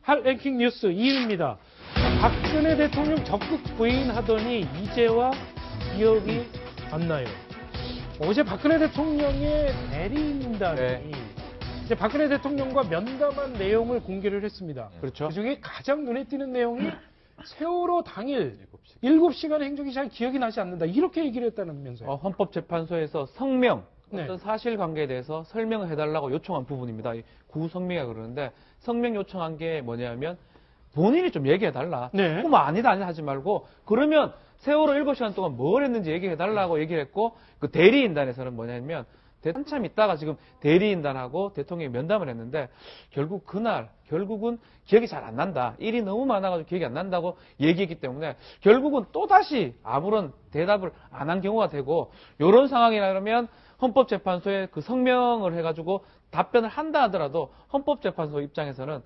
할 랭킹 뉴스 2위입니다. 박근혜 대통령 적극 부인하더니 이제와 기억이 안 나요. 어제 박근혜 대통령의 대리인단이 이제 박근혜 대통령과 면담한 내용을 공개를 했습니다. 그렇죠. 그중에 가장 눈에 띄는 내용이 세월호 당일 7시간 행적이 잘 기억이 나지 않는다. 이렇게 얘기를 했다면서요. 헌법재판소에서 성명, 어떤 네. 사실관계에 대해서 설명을 해달라고 요청한 부분입니다. 구성명이라고 그러는데 성명 요청한 게 뭐냐면 본인이 좀 얘기해달라. 네. 뭐 아니다 하지 말고 그러면 세월호 7시간 동안 뭘 했는지 얘기해달라고 얘기를 했고 그 대리인단에서는 뭐냐면 한참 있다가 지금 대리인단하고 대통령이 면담을 했는데 결국은 기억이 잘 안 난다. 일이 너무 많아가지고 기억이 안 난다고 얘기했기 때문에 결국은 또다시 아무런 대답을 안 한 경우가 되고 이런 상황이라면 헌법재판소에 그 성명을 해가지고 답변을 한다 하더라도 헌법재판소 입장에서는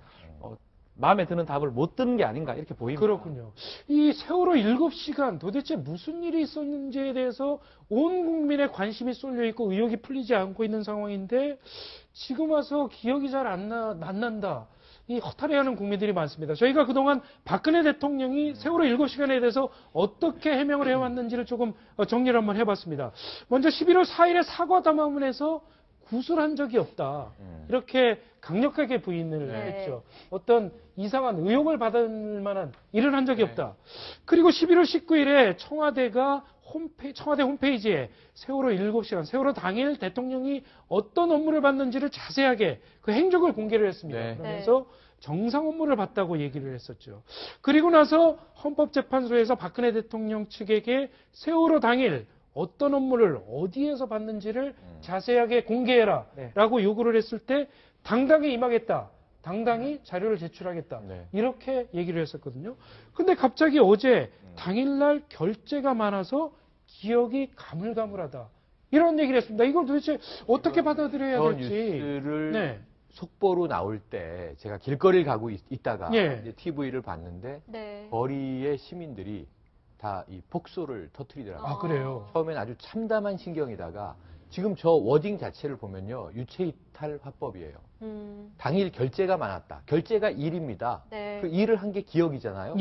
마음에 드는 답을 못 듣는 게 아닌가 이렇게 보입니다. 그렇군요. 이 세월호 7시간 도대체 무슨 일이 있었는지에 대해서 온 국민의 관심이 쏠려 있고 의혹이 풀리지 않고 있는 상황인데 지금 와서 기억이 잘 안 난다. 이 허탈해하는 국민들이 많습니다. 저희가 그동안 박근혜 대통령이 세월호 7시간에 대해서 어떻게 해명을 해왔는지를 조금 정리를 한번 해봤습니다. 먼저 11월 4일에 사과담화문에서 구술한 적이 없다. 이렇게 강력하게 부인을 했죠. 어떤 이상한 의혹을 받을 만한 일을 한 적이 없다. 그리고 11월 19일에 청와대 홈페이지에 세월호 7시간, 세월호 당일 대통령이 어떤 업무를 받는지를 자세하게 그 행적을 공개를 했습니다. 그러면서 정상 업무를 봤다고 얘기를 했었죠. 그리고 나서 헌법재판소에서 박근혜 대통령 측에게 세월호 당일 어떤 업무를 어디에서 받는지를 자세하게 공개해라 라고 요구를 했을 때 당당히 임하겠다. 당당히 자료를 제출하겠다. 이렇게 얘기를 했었거든요. 근데 갑자기 어제 당일날 결제가 많아서 기억이 가물가물하다. 이런 얘기를 했습니다. 이걸 도대체 어떻게 받아들여야 될지. 뉴스를 속보로 나올 때 제가 길거리를 가고 있다가 이제 TV를 봤는데 거리의 시민들이 다 이 폭소를 터뜨리더라고요. 아, 그래요? 처음엔 아주 참담한 신경이다가 지금 저 워딩 자체를 보면요. 유체이탈 화법이에요. 당일 결제가 많았다. 결제가 일입니다. 그 일을 한 게 기억이잖아요.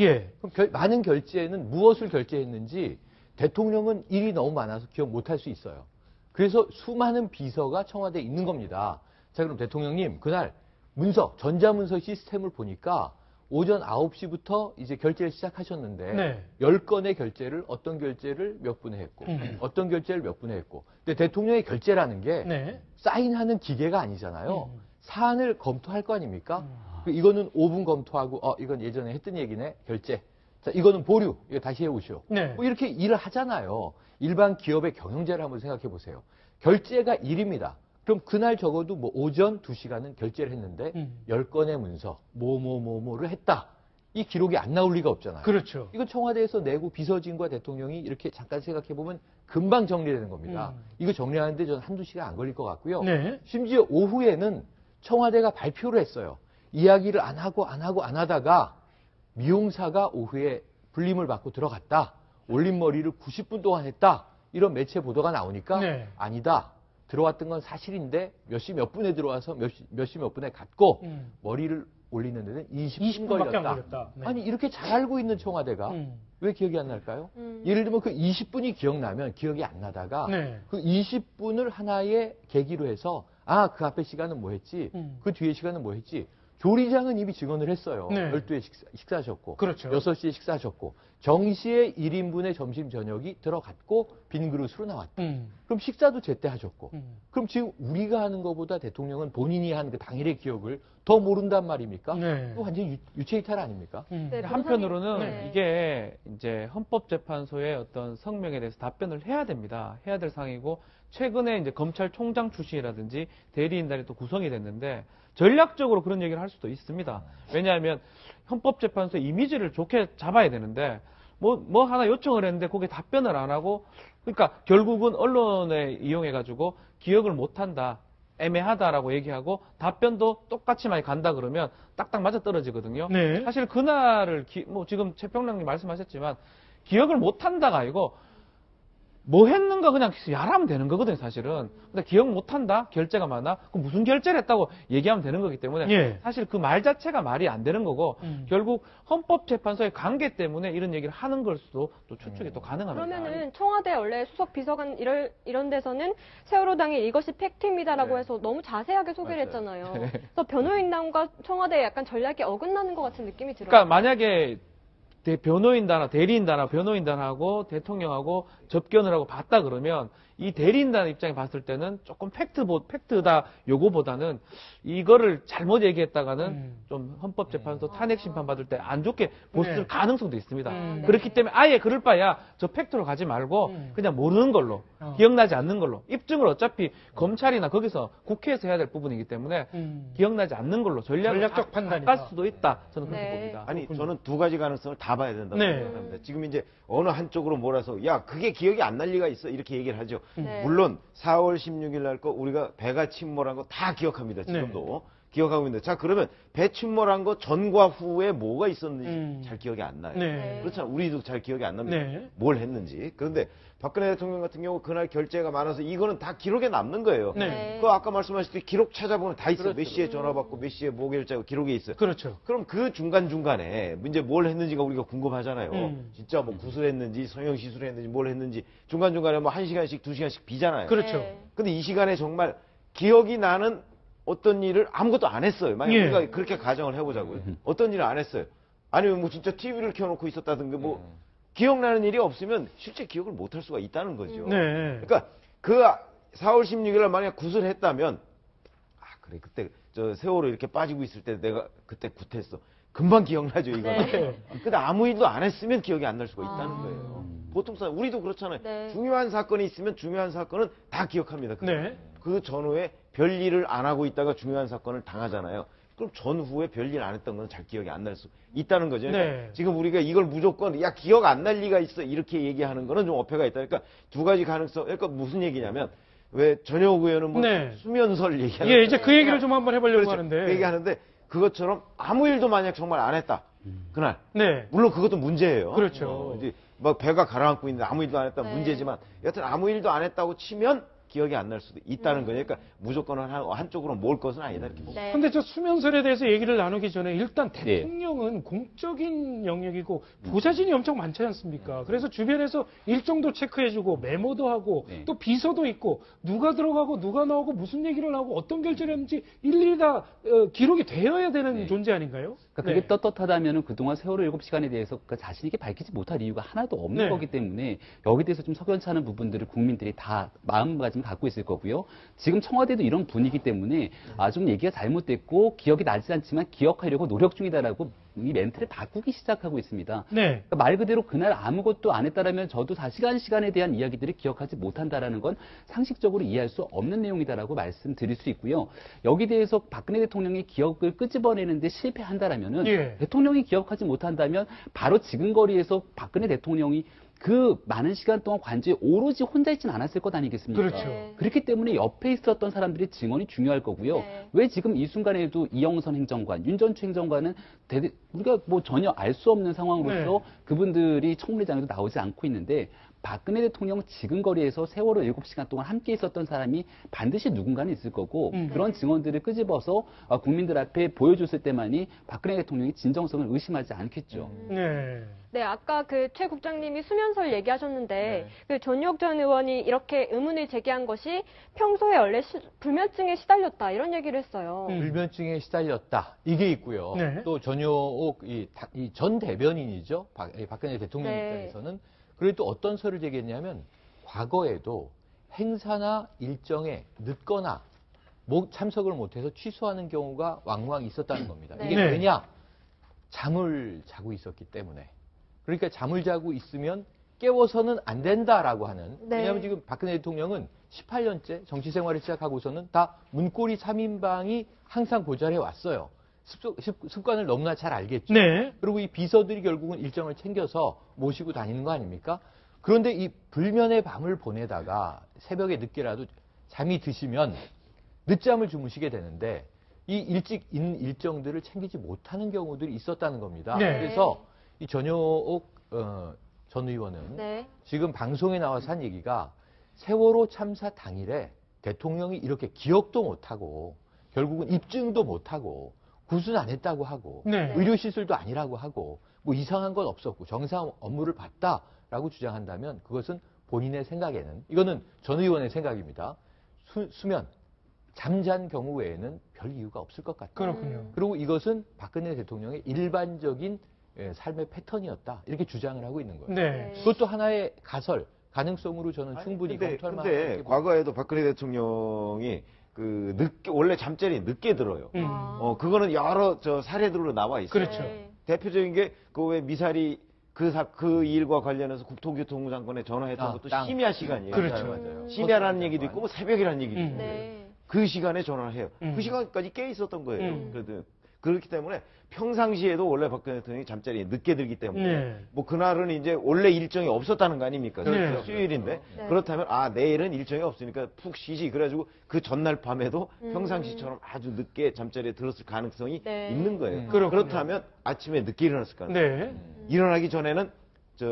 그럼 많은 결제는 무엇을 결제했는지 대통령은 일이 너무 많아서 기억 못할 수 있어요. 그래서 수많은 비서가 청와대에 있는 겁니다. 자, 그럼 대통령님 그날 전자문서 시스템을 보니까 오전 9시부터 이제 결제를 시작하셨는데 10건의 결제를 어떤 결제를 몇 분에 했고 어떤 결제를 몇 분에 했고 근데 대통령의 결제라는 게 사인하는 기계가 아니잖아요. 사안을 검토할 거 아닙니까? 이거는 5분 검토하고 이건 예전에 했던 얘기네. 결제. 자, 이거는 보류. 이거 다시 해오시오. 뭐 이렇게 일을 하잖아요. 일반 기업의 경영제를 한번 생각해 보세요. 결제가 일입니다. 그럼 그날 적어도 뭐 오전 2시간은 결제를 했는데 10건의 문서 뭐를 했다. 이 기록이 안 나올 리가 없잖아요. 그렇죠. 이거 청와대에서 내고 비서진과 대통령이 이렇게 잠깐 생각해 보면 금방 정리되는 겁니다. 이거 정리하는데 저는 한두 시간 안 걸릴 것 같고요. 심지어 오후에는 청와대가 발표를 했어요. 이야기를 안 하다가 미용사가 오후에 불림을 받고 들어갔다. 올림머리를 90분 동안 했다. 이런 매체 보도가 나오니까 아니다. 들어왔던 건 사실인데 몇 시 몇 분에 들어와서 몇 시 몇 분에 갔고 머리를 올리는 데는 20분 걸렸다. 아니 이렇게 잘 알고 있는 청와대가 왜 기억이 안 날까요? 예를 들면 그 20분이 기억나면 기억이 안 나다가 그 20분을 하나의 계기로 해서 그 앞에 시간은 뭐 했지? 그 뒤에 시간은 뭐 했지? 조리장은 이미 증언을 했어요. 12에 식사하셨고 6시에 식사하셨고 정시에 1인분의 점심 저녁이 들어갔고 빈 그릇으로 나왔다. 그럼 식사도 제때 하셨고 그럼 지금 우리가 하는 것보다 대통령은 본인이 한 그 당일의 기억을 더 모른단 말입니까? 또 완전히 유체이탈 아닙니까? 한편으로는 이게 이제 헌법재판소의 어떤 성명에 대해서 답변을 해야 됩니다. 해야 될 상황이고 최근에 이제 검찰총장 출신이라든지 대리인단이 또 구성이 됐는데 전략적으로 그런 얘기를 할 수도 있습니다. 왜냐하면 헌법재판소의 이미지를 좋게 잡아야 되는데 뭐 하나 요청을 했는데 거기에 답변을 안 하고 그러니까 결국은 언론에 이용해가지고 기억을 못한다. 애매하다라고 얘기하고 답변도 똑같이 많이 간다 그러면 딱딱 맞아 떨어지거든요. 사실 그날을 지금 최평랑님 말씀하셨지만 기억을 못한다가 아니고 뭐 했는가 그냥 야라면 되는 거거든요, 사실은. 근데 기억 못 한다? 결재가 많아? 그럼 무슨 결재를 했다고 얘기하면 되는 거기 때문에 예. 사실 그 말 자체가 말이 안 되는 거고 결국 헌법재판소의 관계 때문에 이런 얘기를 하는 걸 수도 또 추측이 또 가능합니다. 그러면은 청와대 원래 수석 비서관 이런 데서는 세월호당이 이것이 팩트입니다라고 네. 해서 너무 자세하게 소개를 맞아요. 했잖아요. 그래서 변호인단과 청와대의 약간 전략이 어긋나는 것 같은 느낌이 들어요. 그러니까 만약에 대리인단하고 변호인단하고 대통령하고 접견을 하고 봤다 그러면 이 대리인단 입장에 봤을 때는 조금 팩트다 요거보다는 이거를 잘못 얘기했다가는 좀 헌법재판소 탄핵 심판 받을 때 안 좋게 봤을 네. 가능성도 있습니다. 네. 그렇기 때문에 아예 그럴 바야 저 팩트로 가지 말고 그냥 모르는 걸로 기억나지 않는 걸로 입증을 어차피 검찰이나 거기서 국회에서 해야 될 부분이기 때문에 기억나지 않는 걸로 전략적 판단이다. 바꿀 수도 있다. 저는 그렇게 네. 봅니다. 아니 저는 두 가지 가능성을 다 봐야 된다고 네. 생각합니다. 지금 이제 어느 한쪽으로 몰아서 야 그게 기억이 안 날 리가 있어 이렇게 얘기를 하죠. 네. 물론 4월 16일 날 거 우리가 배가 침몰한 거 다 기억합니다. 지금도 기억하고 있는데 자 그러면 배 침몰한 거 전과 후에 뭐가 있었는지 잘 기억이 안 나요. 네. 그렇잖아요. 우리도 잘 기억이 안 납니다. 네. 뭘 했는지. 그런데 박근혜 대통령 같은 경우 그날 결재가 많아서 이거는 다 기록에 남는 거예요. 네. 그 아까 말씀하셨듯이 기록 찾아보면 다 있어요. 몇 시에 전화 받고 몇 시에 뭐 결제하고 기록에 있어요. 그렇죠. 그럼 그 중간중간에 이제 뭘 했는지가 우리가 궁금하잖아요. 진짜 뭐 구술했는지 성형시술을 했는지 뭘 했는지 중간중간에 뭐 1시간씩 2시간씩 비잖아요. 그렇죠. 네. 근데 이 시간에 정말 기억이 나는 어떤 일을 아무것도 안 했어요. 만약 예. 우리가 그렇게 가정을 해보자고요. 어떤 일을 안 했어요. 아니면 뭐 진짜 TV를 켜놓고 있었다든가 뭐 기억나는 일이 없으면 실제 기억을 못 할 수가 있다는 거죠. 네. 그러니까 그 4월 16일 날 만약 구술했다면 아 그래 그때 저 세월호 이렇게 빠지고 있을 때 내가 그때 굿했어. 금방 기억나죠 이거는. 네. 근데 아무 일도 안 했으면 기억이 안 날 수가 있다는 거예요. 보통 사람 우리도 그렇잖아요. 네. 중요한 사건이 있으면 중요한 사건은 다 기억합니다. 네. 그 전후에 별일을 안 하고 있다가 중요한 사건을 당하잖아요. 그럼 전후에 별일 안 했던 건 잘 기억이 안 날 수 있다는 거죠. 그러니까 네. 지금 우리가 이걸 무조건 야 기억 안 날 리가 있어 이렇게 얘기하는 거는 좀 어폐가 있다. 그러니까 두 가지 가능성. 그러니까 무슨 얘기냐면 왜 전혁 의원은 뭐 네. 수면설 얘기하는 예, 이제 그 얘기를 좀 한번 해보려고 그렇죠. 하는데. 그 얘기하는데 그것처럼 아무 일도 만약 정말 안 했다. 그날 네. 물론 그것도 문제예요. 그렇죠. 이제 막 배가 가라앉고 있는데 아무 일도 안 했다 네. 문제지만 여튼 아무 일도 안 했다고 치면 기억이 안 날 수도 있다는 거예요. 그러니까 무조건 한쪽으로 몰 것은 아니다 이렇게 봅니다. 네. 근데 저 수면설에 대해서 얘기를 나누기 전에 일단 네. 대통령은 공적인 영역이고 보좌진이 엄청 많지 않습니까? 그래서 주변에서 일정도 체크해주고 메모도 하고 네. 또 비서도 있고 누가 들어가고 누가 나오고 무슨 얘기를 하고 어떤 결제를 했는지 일일이 다 기록이 되어야 되는 네. 존재 아닌가요? 그러니까 그게 네. 떳떳하다면은 그동안 세월호 7시간에 대해서 자신있게 밝히지 못할 이유가 하나도 없는 네. 거기 때문에 여기에 대해서 좀 석연치 않은 부분들을 국민들이 다 마음가짐 갖고 있을 거고요. 지금 청와대도 이런 분위기 때문에 좀 얘기가 잘못됐고 기억이 나지 않지만 기억하려고 노력 중이다라고 이 멘트를 바꾸기 시작하고 있습니다. 네. 그러니까 말 그대로 그날 아무것도 안 했다라면 저도 시간에 대한 이야기들을 기억하지 못한다라는 건 상식적으로 이해할 수 없는 내용이다라고 말씀드릴 수 있고요. 여기 대해서 박근혜 대통령이 기억을 끄집어내는데 실패한다라면은 예. 대통령이 기억하지 못한다면 바로 지금 거리에서 박근혜 대통령이 그 많은 시간 동안 관저에 오로지 혼자 있진 않았을 것 아니겠습니까? 그렇죠. 네. 그렇기 때문에 옆에 있었던 사람들의 증언이 중요할 거고요. 네. 왜 지금 이 순간에도 이영선 행정관, 윤전추 행정관은 우리가 뭐 전혀 알 수 없는 상황으로서 네. 그분들이 청문회장에도 나오지 않고 있는데 박근혜 대통령 지금 거리에서 세월호 7시간 동안 함께 있었던 사람이 반드시 누군가는 있을 거고 그런 증언들을 끄집어서 국민들 앞에 보여줬을 때만이 박근혜 대통령이 진정성을 의심하지 않겠죠. 네. 네, 아까 그 최 국장님이 수면설 얘기하셨는데 그 전유혁 전 의원이 이렇게 의문을 제기한 것이 평소에 원래 불면증에 시달렸다 이런 얘기를 했어요. 불면증에 시달렸다. 이게 있고요. 네. 또 전효옥 이 전 대변인이죠. 박근혜 대통령 네. 입장에서는 그리고 또 어떤 설을 제기했냐면 과거에도 행사나 일정에 늦거나 참석을 못해서 취소하는 경우가 왕왕 있었다는 겁니다. 네. 이게 네. 왜냐? 잠을 자고 있었기 때문에. 그러니까 잠을 자고 있으면 깨워서는 안 된다라고 하는. 네. 왜냐하면 지금 박근혜 대통령은 18년째 정치 생활을 시작하고서는 다 문고리 3인방이 항상 보좌를 해왔어요. 습관을 너무나 잘 알겠죠. 네. 그리고 이 비서들이 결국은 일정을 챙겨서 모시고 다니는 거 아닙니까? 그런데 이 불면의 밤을 보내다가 새벽에 늦게라도 잠이 드시면 늦잠을 주무시게 되는데 이 일찍 있는 일정들을 챙기지 못하는 경우들이 있었다는 겁니다. 네. 그래서 이 전효옥 전 의원은 네. 지금 방송에 나와서 한 얘기가 세월호 참사 당일에 대통령이 이렇게 기억도 못하고 결국은 입증도 못하고 구순 안 했다고 하고 네. 의료시설도 아니라고 하고 뭐 이상한 건 없었고 정상 업무를 봤다라고 주장한다면 그것은 본인의 생각에는 이거는 전 의원의 생각입니다. 수면, 잠잔 경우 외에는 별 이유가 없을 것 같다. 그렇군요. 그리고 이것은 박근혜 대통령의 일반적인 삶의 패턴이었다. 이렇게 주장을 하고 있는 거예요. 네. 그것도 하나의 가능성으로 저는 충분히 검토할 만하다. 근데 과거에도 박근혜 대통령이 그 원래 잠자리 늦게 들어요. 그거는 여러 사례들로 나와 있어요. 그렇죠. 네. 대표적인 게 그 왜 미사리 그 일과 관련해서 국토교통부 장관에 전화했던 것도 땅. 심야 시간이에요. 그렇죠. 맞아요. 심야라는 얘기도 있고 뭐 새벽이라는 얘기도 있고 네. 그 시간에 전화를 해요. 음. 그 시간까지 깨 있었던 거예요. 음. 그래도 그렇기 때문에 평상시에도 원래 박근혜 대통령이 잠자리에 늦게 들기 때문에 네. 뭐 그날은 이제 원래 일정이 없었다는 거 아닙니까? 그렇죠. 수요일인데 네. 그렇다면 내일은 일정이 없으니까 푹 쉬지. 그래가지고 그 전날 밤에도 평상시처럼 아주 늦게 잠자리에 들었을 가능성이 네. 있는 거예요. 그렇군요. 그렇다면 아침에 늦게 일어났을 가능성이 네. 일어나기 전에는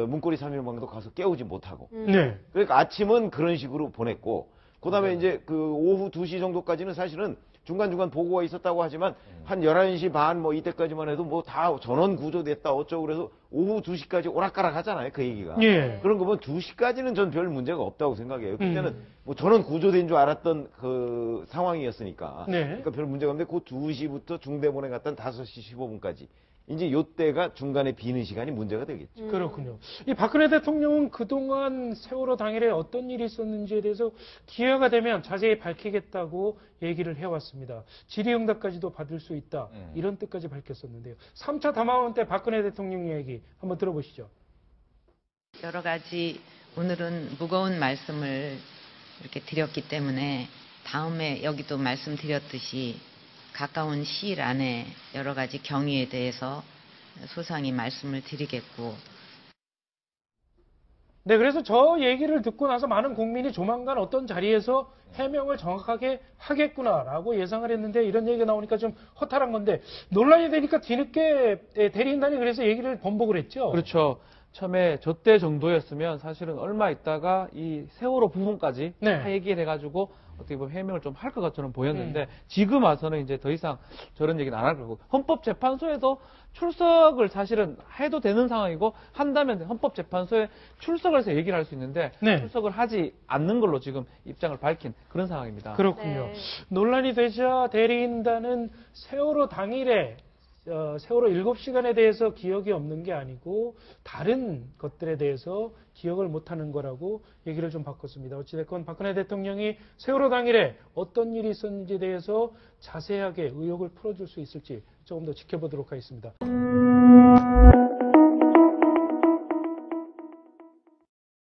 문고리 3일방도 가서 깨우지 못하고 네. 그러니까 아침은 그런 식으로 보냈고 그다음에 이제 그 오후 2시 정도까지는 사실은 중간중간 보고가 있었다고 하지만 한 11시 반 뭐 이때까지만 해도 뭐 다 전원 구조됐다 어쩌고 그래서 오후 2시까지 오락가락 하잖아요. 그 얘기가. 예. 그런 거 보면 2시까지는 전 별 문제가 없다고 생각해요. 그때는 뭐 전원 구조된 줄 알았던 그 상황이었으니까. 네. 그러니까 별 문제가 없는데 그 2시부터 중대본에 갔던 5시 15분까지. 이제 요때가 중간에 비는 시간이 문제가 되겠죠. 그렇군요. 이 박근혜 대통령은 그동안 세월호 당일에 어떤 일이 있었는지에 대해서 기회가 되면 자세히 밝히겠다고 얘기를 해왔습니다. 질의응답까지도 받을 수 있다. 이런 뜻까지 밝혔었는데요. 3차 담화원 때 박근혜 대통령 얘기 한번 들어보시죠. 여러 가지 오늘은 무거운 말씀을 이렇게 드렸기 때문에 다음에 여기도 말씀드렸듯이 가까운 시일 안에 여러 가지 경위에 대해서 소상히 말씀을 드리겠고. 네, 그래서 저 얘기를 듣고 나서 많은 국민이 조만간 어떤 자리에서 해명을 정확하게 하겠구나라고 예상을 했는데 이런 얘기가 나오니까 좀 허탈한 건데 논란이 되니까 뒤늦게 대리인단이 그래서 얘기를 번복을 했죠. 그렇죠. 처음에 저 때 정도였으면 사실은 얼마 있다가 이 세월호 부분까지 네. 다 얘기를 해가지고 어떻게 보면 해명을 좀 할 것 같처럼 보였는데 지금 와서는 이제 더 이상 저런 얘기는 안 할 거고 헌법재판소에도 출석을 사실은 해도 되는 상황이고 한다면 헌법재판소에 출석을 해서 얘기를 할 수 있는데 네. 출석을 하지 않는 걸로 지금 입장을 밝힌 그런 상황입니다. 그렇군요. 네. 논란이 되자 대리인단은 세월호 당일에 세월호 7시간에 대해서 기억이 없는 게 아니고 다른 것들에 대해서 기억을 못하는 거라고 얘기를 좀 바꿨습니다. 어찌됐건 박근혜 대통령이 세월호 당일에 어떤 일이 있었는지에 대해서 자세하게 의혹을 풀어줄 수 있을지 조금 더 지켜보도록 하겠습니다.